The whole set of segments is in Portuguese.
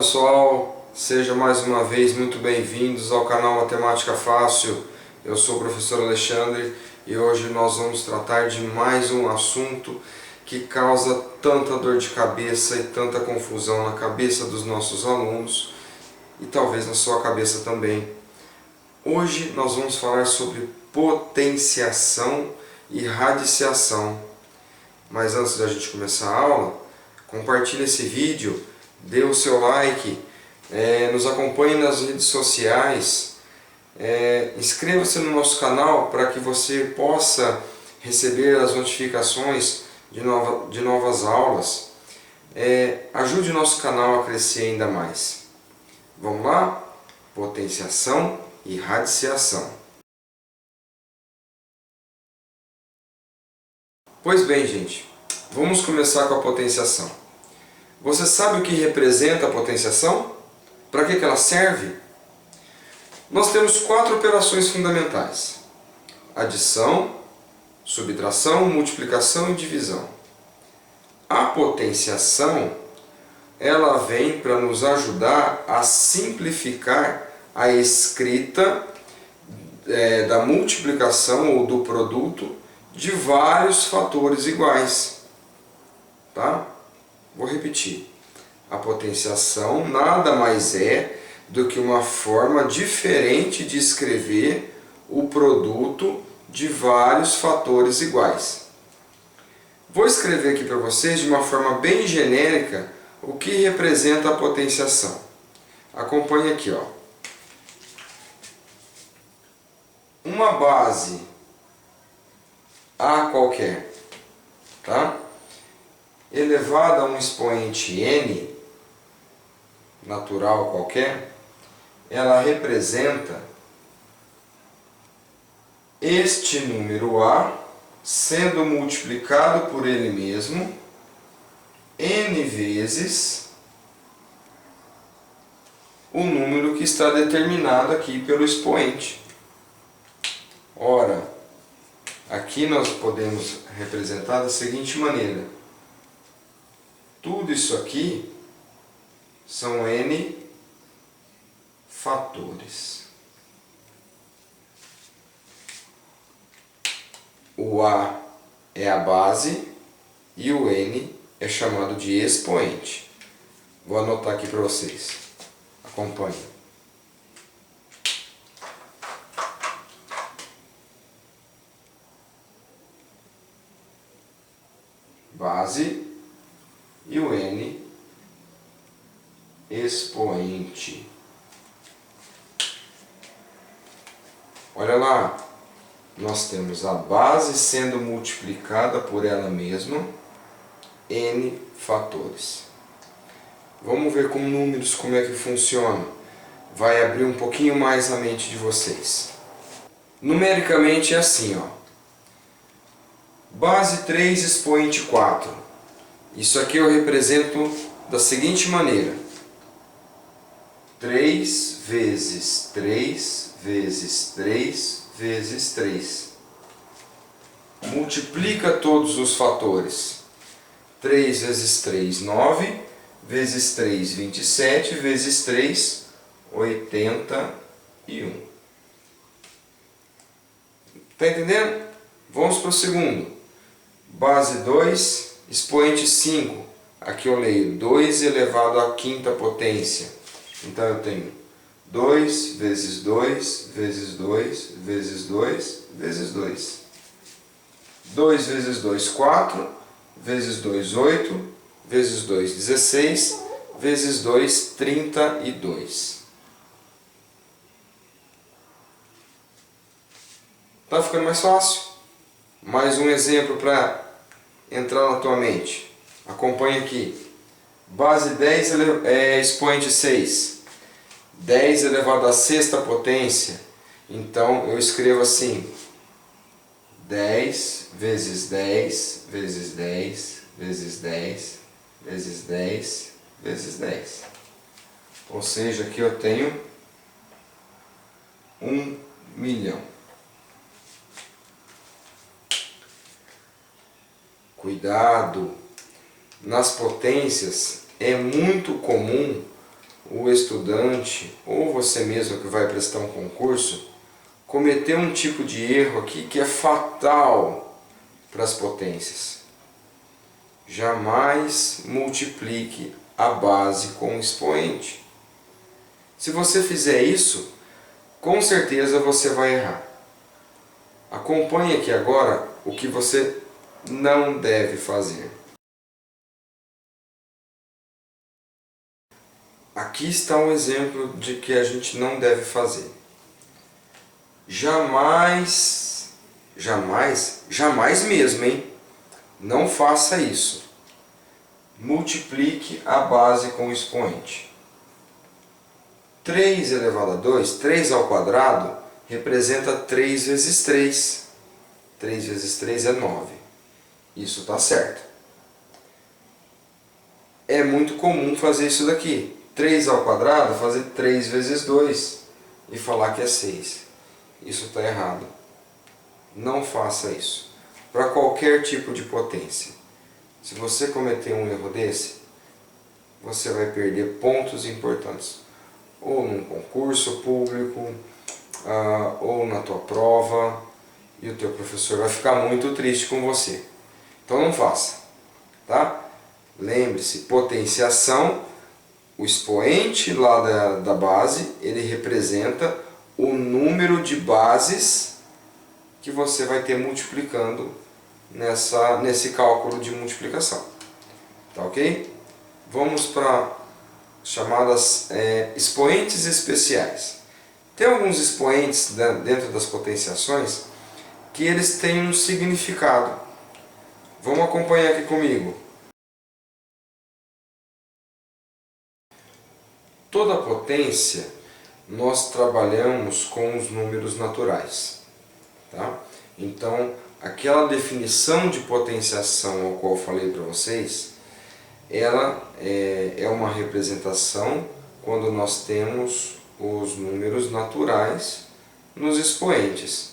Pessoal, seja mais uma vez muito bem-vindos ao canal Matemática Fácil. Eu sou o professor Alexandre e hoje nós vamos tratar de mais um assunto que causa tanta dor de cabeça e tanta confusão na cabeça dos nossos alunos e talvez na sua cabeça também. Hoje nós vamos falar sobre potenciação e radiciação. Mas antes da gente começar a aula, compartilhe esse vídeo, dê o seu like, nos acompanhe nas redes sociais, inscreva-se no nosso canal para que você possa receber as notificações de novas aulas. Ajude o nosso canal a crescer ainda mais. Vamos lá? Potenciação e radiciação. Pois bem, gente, vamos começar com a potenciação. Você sabe o que representa a potenciação? Para que ela serve? Nós temos 4 operações fundamentais: adição, subtração, multiplicação e divisão. A potenciação, ela vem para nos ajudar a simplificar a escrita da multiplicação ou do produto de vários fatores iguais. Tá? Vou repetir. A potenciação nada mais é do que uma forma diferente de escrever o produto de vários fatores iguais. Vou escrever aqui para vocês de uma forma bem genérica o que representa a potenciação. Acompanhe aqui, ó. Uma base A qualquer, tá? Elevada a um expoente n, natural qualquer, ela representa este número A sendo multiplicado por ele mesmo n vezes o número que está determinado aqui pelo expoente. Ora, aqui nós podemos representar da seguinte maneira: tudo isso aqui são n fatores. O A é a base e o n é chamado de expoente. Vou anotar aqui para vocês. Acompanhe. Base e o n expoente. Olha lá, nós temos a base sendo multiplicada por ela mesma, n fatores. Vamos ver com números como é que funciona. Vai abrir um pouquinho mais a mente de vocês. Numericamente é assim, ó. Base 3 expoente 4. Isso aqui eu represento da seguinte maneira: 3 vezes 3 vezes 3 vezes 3. Multiplica todos os fatores. 3 vezes 3, 9, vezes 3, 27, vezes 3, 81. Está entendendo? Vamos para o segundo. Base 2, expoente 5. Aqui eu leio 2 elevado à quinta potência. Então eu tenho 2 vezes 2 vezes 2 vezes 2 vezes 2. 2 vezes 2, 4. Vezes 2, 8. Vezes 2, 16. Vezes 2, 32. Tá ficando mais fácil? Mais um exemplo para entrar na tua mente. Acompanhe aqui. Base 10 expoente 6. 10 elevado à sexta potência. Então eu escrevo assim: 10 vezes 10 vezes 10 vezes 10 vezes 10 vezes 10. Ou seja, aqui eu tenho 1 milhão. Cuidado! Nas potências é muito comum o estudante ou você mesmo que vai prestar um concurso cometer um tipo de erro aqui que é fatal para as potências. Jamais multiplique a base com o expoente. Se você fizer isso, com certeza você vai errar. Acompanhe aqui agora o que você não deve fazer. Aqui está um exemplo de que a gente não deve fazer. Jamais, jamais, jamais mesmo, hein? Não faça isso. Multiplique a base com o expoente. 3 elevado a 2, 3 ao quadrado, representa 3 vezes 3. 3 vezes 3 é 9. Isso está certo. É muito comum fazer isso daqui. 3 ao quadrado, fazer 3 vezes 2 e falar que é 6. Isso está errado. Não faça isso. Para qualquer tipo de potência. Se você cometer um erro desse, você vai perder pontos importantes. Ou num concurso público, ou na tua prova, e o teu professor vai ficar muito triste com você. Então não faça. Tá? Lembre-se, potenciação, o expoente lá da base, ele representa o número de bases que você vai ter multiplicando nesse cálculo de multiplicação. Tá ok? Vamos para chamadas expoentes especiais. Tem alguns expoentes dentro das potenciações que eles têm um significado. Vamos acompanhar aqui comigo. Toda potência nós trabalhamos com os números naturais. Tá? Então, aquela definição de potenciação ao qual eu falei para vocês, ela é uma representação quando nós temos os números naturais nos expoentes.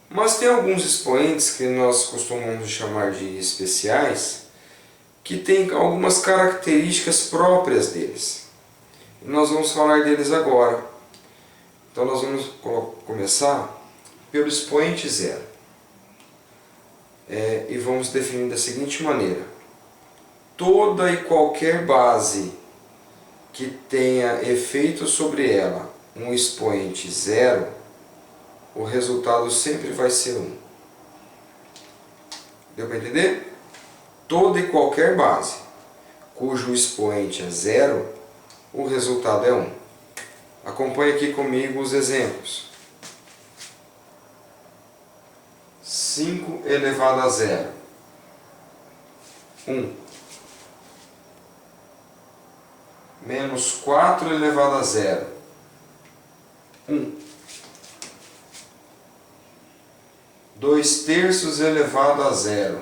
Mas tem alguns expoentes que nós costumamos chamar de especiais, que têm algumas características próprias deles. E nós vamos falar deles agora. Então nós vamos começar pelo expoente zero. E vamos definir da seguinte maneira. Toda e qualquer base que tenha efeito sobre ela um expoente zero, o resultado sempre vai ser 1. Deu para entender? Toda e qualquer base cujo expoente é zero, o resultado é 1. Acompanhe aqui comigo os exemplos. 5 elevado a 0. 1. Menos 4 elevado a 0. 1. 2 terços elevado a 0.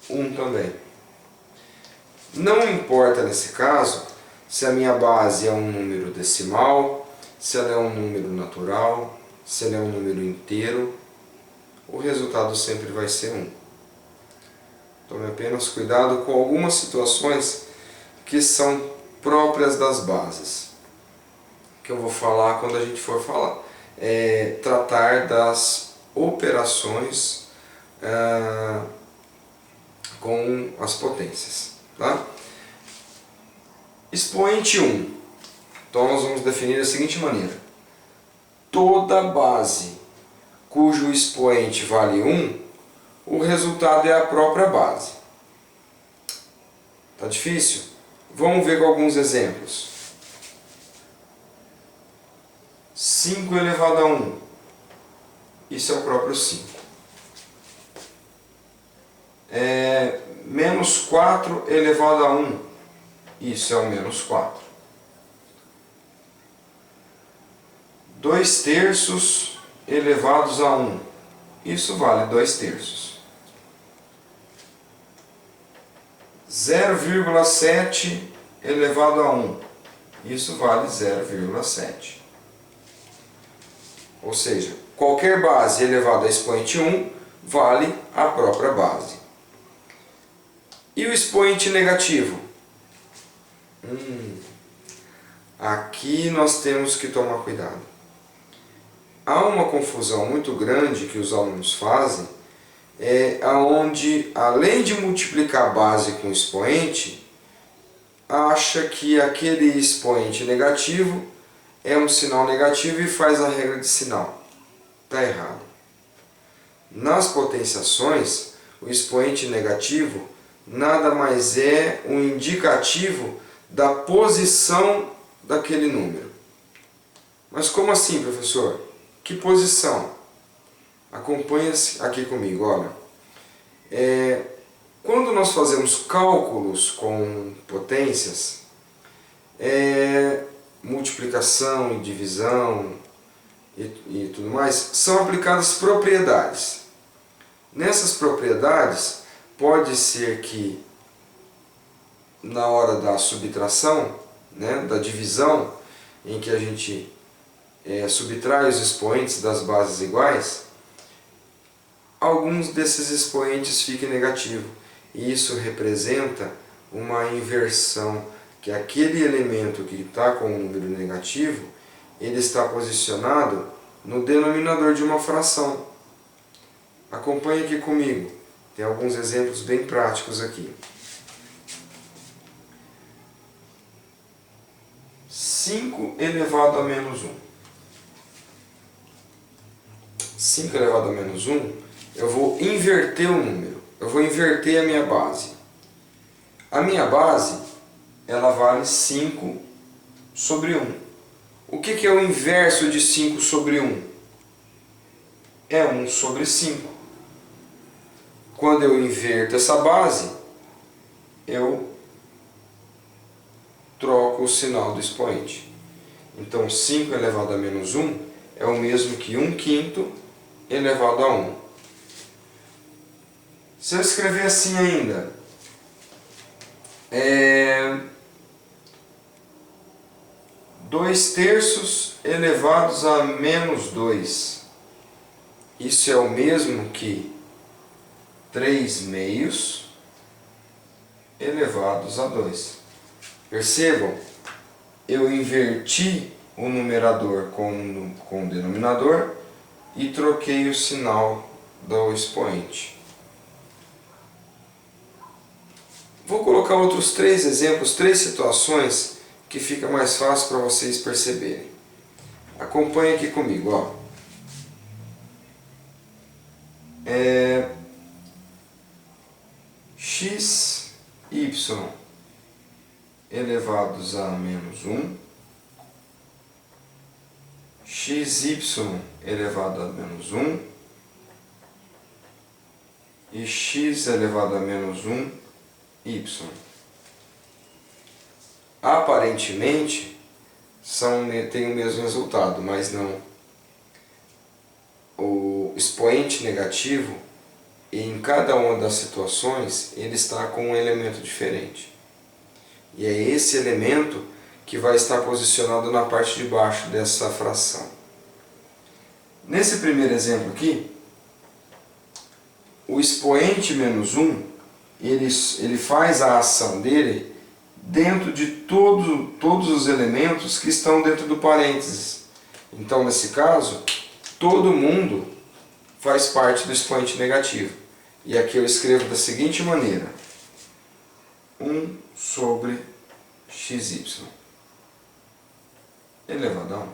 1 também. Não importa nesse caso se a minha base é um número decimal, se ela é um número natural, se ela é um número inteiro, o resultado sempre vai ser 1. Tome apenas cuidado com algumas situações que são próprias das bases, que eu vou falar quando a gente for tratar das operações com as potências. Tá? Expoente 1. Então nós vamos definir da seguinte maneira. Toda base cujo expoente vale 1, o resultado é a própria base. Tá difícil? Vamos ver com alguns exemplos. 5 elevado a 1. Isso é o próprio 5. Menos 4 elevado a 1. Isso é o menos 4. 2 terços elevados a 1. Isso vale 2 terços. 0,7 elevado a 1. Isso vale 0,7. Ou seja, qualquer base elevada a expoente 1 vale a própria base. E o expoente negativo? Aqui nós temos que tomar cuidado. Há uma confusão muito grande que os alunos fazem, onde além de multiplicar a base com expoente, acha que aquele expoente negativo é um sinal negativo e faz a regra de sinal. Está errado. Nas potenciações, o expoente negativo nada mais é um indicativo da posição daquele número. Mas como assim, professor? Que posição? Acompanhe aqui comigo, olha. Quando nós fazemos cálculos com potências, multiplicação e divisão e tudo mais, são aplicadas propriedades. Nessas propriedades, pode ser que na hora da subtração, né, da divisão, em que a gente subtrai os expoentes das bases iguais, alguns desses expoentes fiquem negativos. E isso representa uma inversão, que aquele elemento que está com um número negativo, ele está posicionado no denominador de uma fração. Acompanhe aqui comigo, tem alguns exemplos bem práticos aqui. 5 elevado a menos 1. 5 elevado a menos 1, eu vou inverter o número, eu vou inverter a minha base. A minha base, ela vale 5 sobre 1. O que é o inverso de 5 sobre 1? É 1 sobre 5. Quando eu inverto essa base, eu troco o sinal do expoente. Então 5 elevado a menos 1 é o mesmo que 1/5 elevado a 1. Se eu escrever assim ainda, 2/3 elevados a menos 2. Isso é o mesmo que 3/2 elevados a 2. Percebam, eu inverti o numerador com o denominador e troquei o sinal do expoente. Vou colocar outros 3 exemplos, 3 situações que fica mais fácil para vocês perceberem. Acompanhe aqui comigo, ó. X, Y elevados a menos 1, XY elevado a menos 1 e X elevado a menos 1, Y. Aparentemente têm o mesmo resultado, mas não. O expoente negativo, em cada uma das situações, ele está com um elemento diferente. E é esse elemento que vai estar posicionado na parte de baixo dessa fração. Nesse primeiro exemplo aqui, o expoente menos 1, ele faz a ação dele dentro de todos os elementos que estão dentro do parênteses. Então, nesse caso, todo mundo faz parte do expoente negativo. E aqui eu escrevo da seguinte maneira: 1 sobre XY elevado a 1.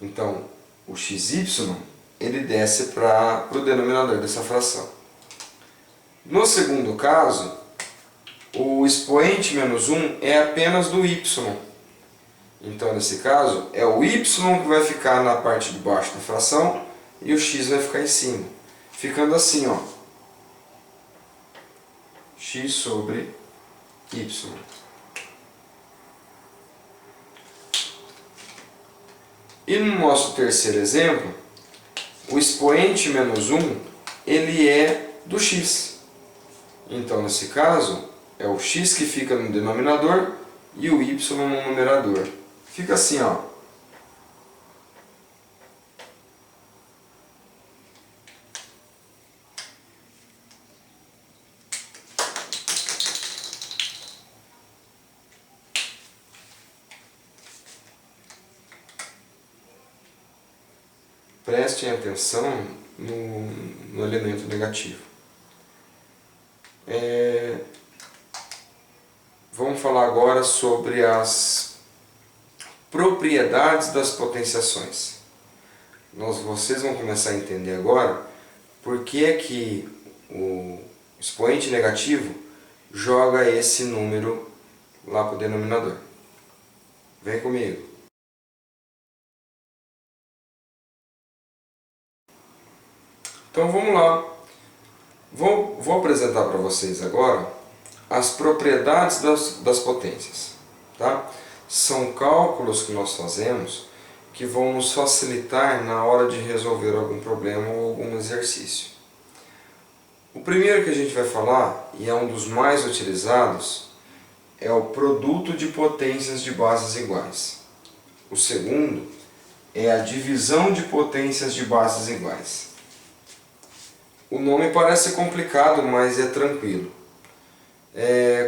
Então, o XY, ele desce para o denominador dessa fração. No segundo caso, o expoente menos 1 é apenas do Y. Então, nesse caso, é o Y que vai ficar na parte de baixo da fração e o X vai ficar em cima. Ficando assim, ó. X sobre Y. E no nosso terceiro exemplo, o expoente menos 1, ele é do X. Então, nesse caso, é o X que fica no denominador e o Y no numerador. Fica assim, ó. prestem atenção no elemento negativo. Vamos falar agora sobre as propriedades das potenciações. Vocês vão começar a entender agora por que é que o expoente negativo joga esse número lá para o denominador. Vem comigo. Então vamos lá. Vou apresentar para vocês agora as propriedades das potências. Tá? São cálculos que nós fazemos que vão nos facilitar na hora de resolver algum problema ou algum exercício. O primeiro que a gente vai falar, e é um dos mais utilizados, é o produto de potências de bases iguais. O segundo é a divisão de potências de bases iguais. O nome parece complicado, mas é tranquilo.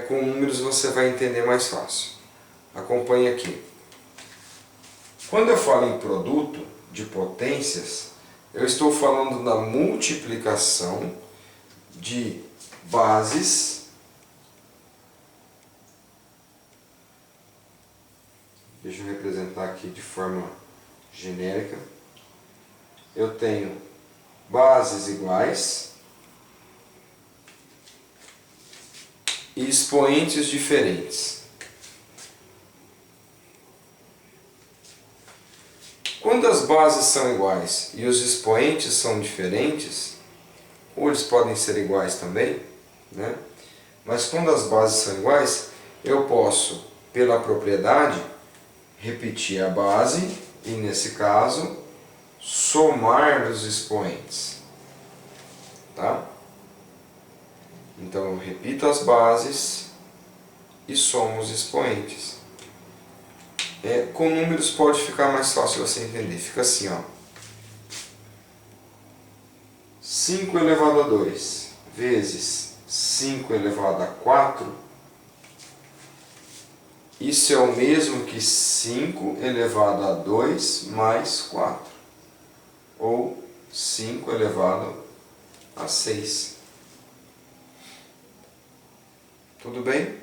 Com números você vai entender mais fácil. Acompanhe aqui. Quando eu falo em produto de potências, eu estou falando da multiplicação de bases. Deixa eu representar aqui de forma genérica. Eu tenho bases iguais e expoentes diferentes. Quando as bases são iguais e os expoentes são diferentes, ou eles podem ser iguais também, né? Mas quando as bases são iguais, eu posso, pela propriedade, repetir a base e, nesse caso, somar os expoentes. Tá? Então eu repito as bases e somo os expoentes. Com números pode ficar mais fácil você entender. Fica assim, ó. 5 elevado a 2 vezes 5 elevado a 4. Isso é o mesmo que 5 elevado a 2 mais 4. Ou 5 elevado a 6. Tudo bem?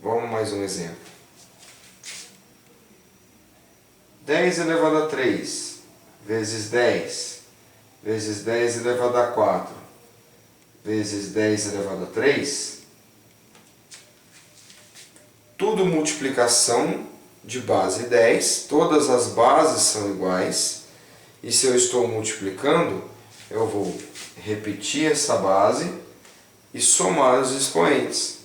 Vamos mais um exemplo. 10 elevado a 3 vezes 10 vezes 10 elevado a 4 vezes 10 elevado a 3. Tudo multiplicação de base 10. Todas as bases são iguais. E se eu estou multiplicando, eu vou repetir essa base e somar os expoentes.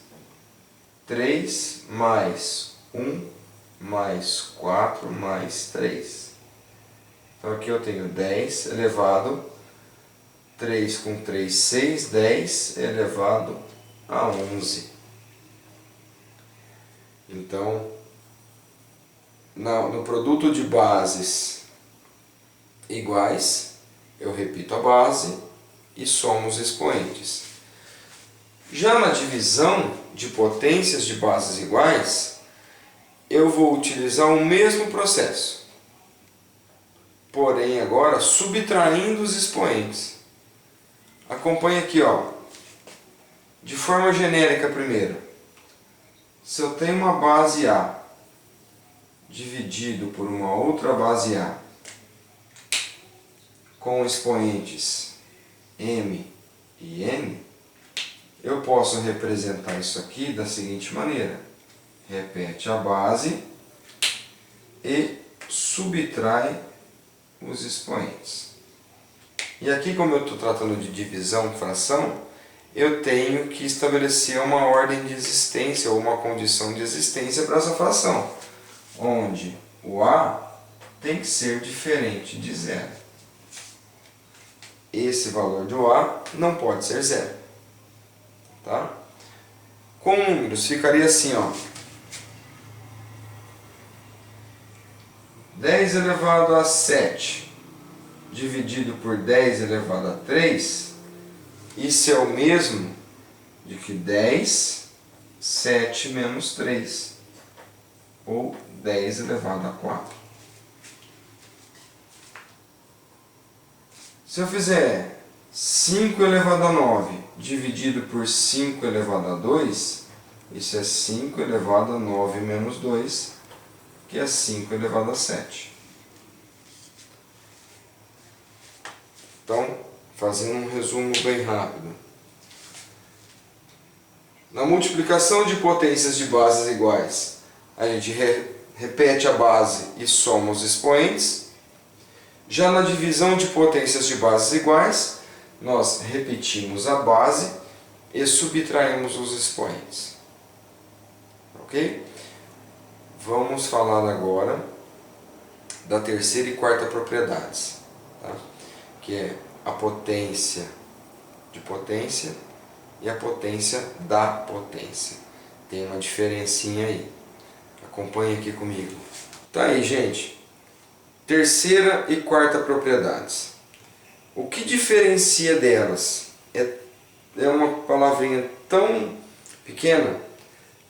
3 mais 1 mais 4 mais 3. Então aqui eu tenho 10 elevado, 3 com 3, 6, 10 elevado a 11. Então, no produto de bases iguais, eu repito a base e somo os expoentes. Já na divisão de potências de bases iguais, eu vou utilizar o mesmo processo, porém agora subtraindo os expoentes. Acompanhe aqui, ó, de forma genérica primeiro. Se eu tenho uma base A dividido por uma outra base A com expoentes M e N, eu posso representar isso aqui da seguinte maneira. Repete a base e subtrai os expoentes. E aqui, como eu estou tratando de divisão, fração, eu tenho que estabelecer uma ordem de existência ou uma condição de existência para essa fração, onde o A tem que ser diferente de zero. Esse valor do A não pode ser zero. Tá? Com números ficaria assim, ó. 10 elevado a 7 dividido por 10 elevado a 3, isso é o mesmo de que 10, 7 menos 3, ou 10 elevado a 4. Se eu fizer 5 elevado a 9 dividido por 5 elevado a 2, isso é 5 elevado a 9 menos 2, que é 5 elevado a 7. Então, fazendo um resumo bem rápido. Na multiplicação de potências de bases iguais, a gente repete a base e soma os expoentes. Já na divisão de potências de bases iguais, nós repetimos a base e subtraímos os expoentes. Ok? Vamos falar agora da terceira e quarta propriedades, tá? Que é a potência de potência e a potência da potência. Tem uma diferencinha aí. Acompanhe aqui comigo. Tá aí, gente. Terceira e quarta propriedades. O que diferencia delas é uma palavrinha tão pequena,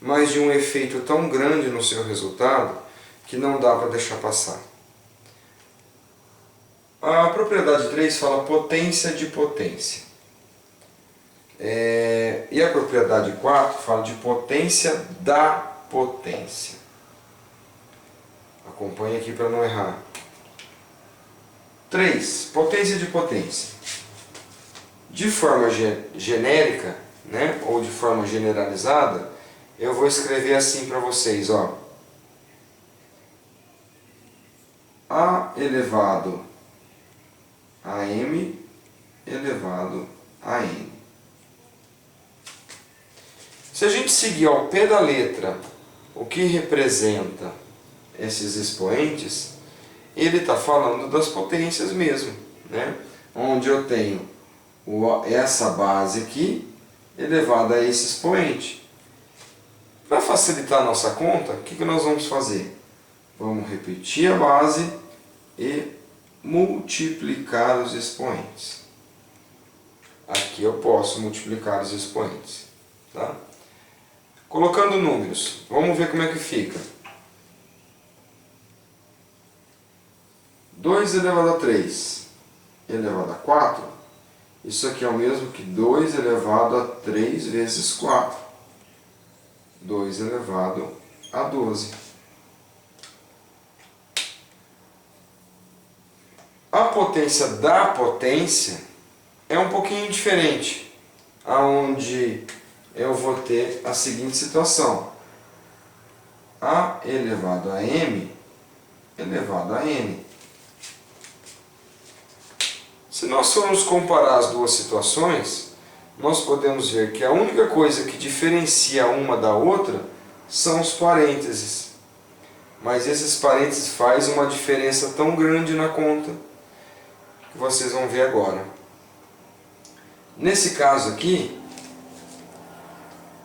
mas de um efeito tão grande no seu resultado, que não dá para deixar passar. A propriedade 3 fala potência de potência. E a propriedade 4 fala de potência da potência. Acompanhe aqui para não errar. 3. Potência de potência. De forma genérica, né, ou de forma generalizada, eu vou escrever assim para vocês, ó. A elevado a m elevado a n. Se a gente seguir ao pé da letra o que representa esses expoentes, ele está falando das potências mesmo, né? Onde eu tenho essa base aqui elevada a esse expoente. Para facilitar a nossa conta, o que nós vamos fazer? Vamos repetir a base e multiplicar os expoentes. Aqui eu posso multiplicar os expoentes, tá? Colocando números, vamos ver como é que fica. 2 elevado a 3 elevado a 4, isso aqui é o mesmo que 2 elevado a 3 vezes 4. 2 elevado a 12. A potência da potência é um pouquinho diferente, aonde eu vou ter a seguinte situação: a elevado a m elevado a n. Se nós formos comparar as duas situações, nós podemos ver que a única coisa que diferencia uma da outra são os parênteses. Mas esses parênteses fazem uma diferença tão grande na conta que vocês vão ver agora. Nesse caso aqui,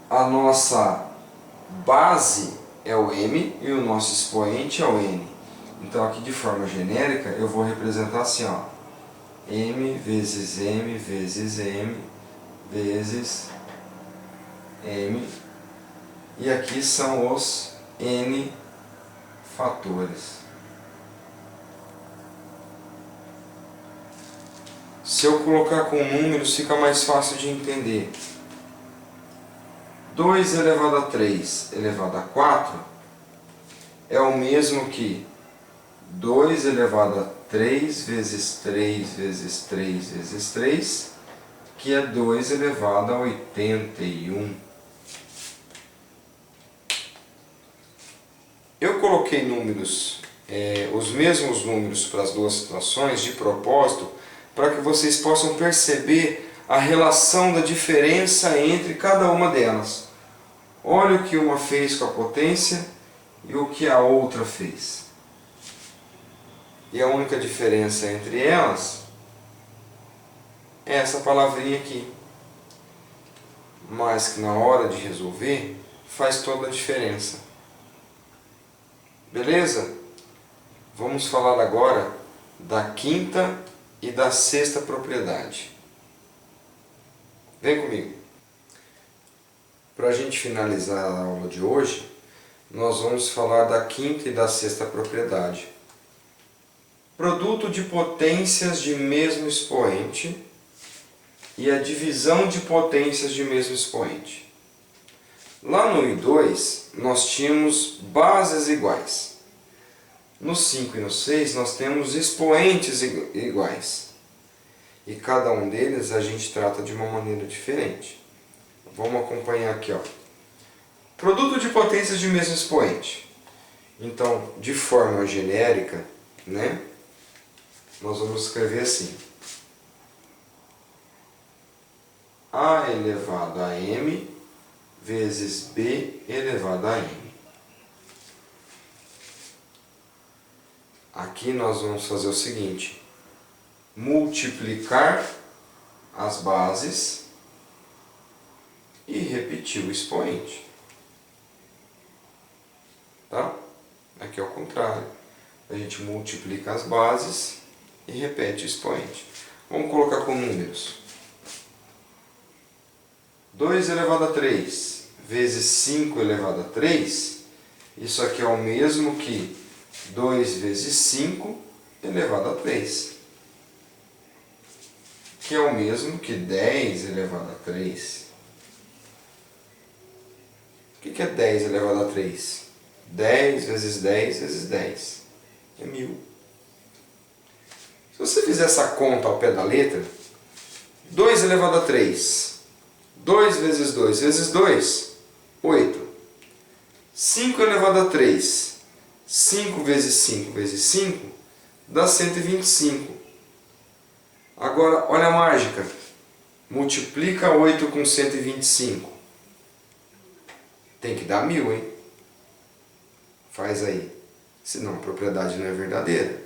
a nossa base é o m e o nosso expoente é o n. Então aqui de forma genérica eu vou representar assim, ó, m vezes m vezes m vezes m, e aqui são os n fatores. Se eu colocar com números fica mais fácil de entender. 2 elevado a 3 elevado a 4 é o mesmo que 2 elevado a 3 vezes 3 vezes 3 vezes 3, que é 2 elevado a 81. Eu coloquei números, os mesmos números para as duas situações de propósito, para que vocês possam perceber a relação da diferença entre cada uma delas. Olha o que uma fez com a potência e o que a outra fez. E a única diferença entre elas é essa palavrinha aqui. Mas que na hora de resolver faz toda a diferença. Beleza? Vamos falar agora da quinta e da sexta propriedade. Vem comigo. Para a gente finalizar a aula de hoje, nós vamos falar da quinta e da sexta propriedade. produto de potências de mesmo expoente e a divisão de potências de mesmo expoente. Lá no I2 nós tínhamos bases iguais. No 5 e no 6 nós temos expoentes iguais. E cada um deles a gente trata de uma maneira diferente. Vamos acompanhar aqui, ó. Produto de potências de mesmo expoente. Então, de forma genérica, né, nós vamos escrever assim: A elevado a M vezes B elevado a M. Aqui nós vamos fazer o seguinte: multiplicar as bases e repetir o expoente. Tá? Aqui é o contrário. A gente multiplica as bases e repete o expoente. Vamos colocar com números. 2 elevado a 3 vezes 5 elevado a 3. Isso aqui é o mesmo que 2 vezes 5 elevado a 3. Que é o mesmo que 10 elevado a 3. O que é 10 elevado a 3? 10 vezes 10 vezes 10. É 1000. Se você fizer essa conta ao pé da letra, 2 elevado a 3. 2 vezes 2 vezes 2, 8. 5 elevado a 3. 5 vezes 5 vezes 5 dá 125. Agora, olha a mágica. Multiplica 8 com 125. Tem que dar 1000, hein? Faz aí. Senão a propriedade não é verdadeira.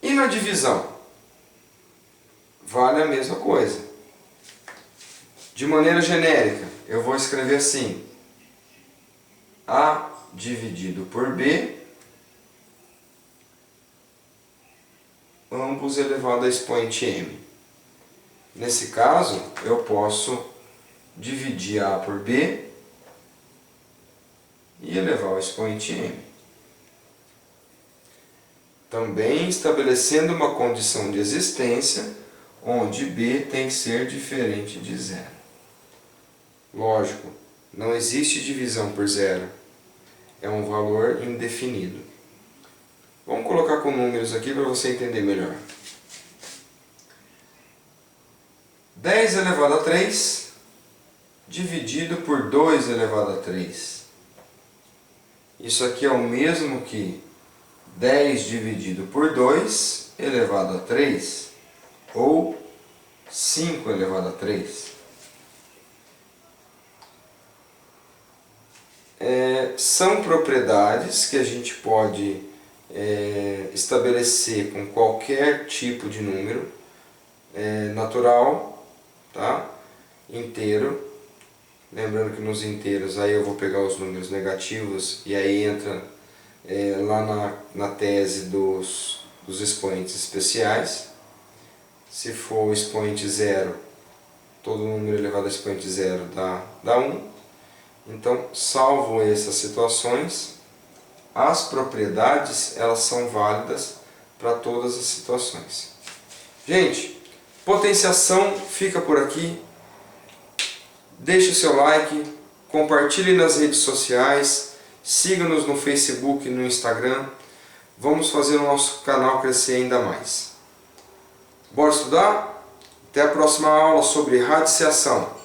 E na divisão? Vale a mesma coisa. De maneira genérica, eu vou escrever assim: A dividido por B, ambos elevado a expoente M. Nesse caso, eu posso dividir A por B e elevar ao expoente M. Também estabelecendo uma condição de existência onde B tem que ser diferente de zero. Lógico, não existe divisão por zero. É um valor indefinido. Vamos colocar com números aqui para você entender melhor. 10 elevado a 3 dividido por 2 elevado a 3. Isso aqui é o mesmo que 10 dividido por 2 elevado a 3, ou 5 elevado a 3. São propriedades que a gente pode estabelecer com qualquer tipo de número natural, tá? Inteiro. Lembrando que nos inteiros aí eu vou pegar os números negativos e aí entra lá na tese dos expoentes especiais. Se for o expoente zero, todo número elevado a expoente zero dá 1. Então, salvo essas situações, as propriedades elas são válidas para todas as situações. Gente, potenciação fica por aqui. Deixe o seu like, compartilhe nas redes sociais, siga-nos no Facebook e no Instagram. Vamos fazer o nosso canal crescer ainda mais. Bora estudar? Até a próxima aula sobre radiciação.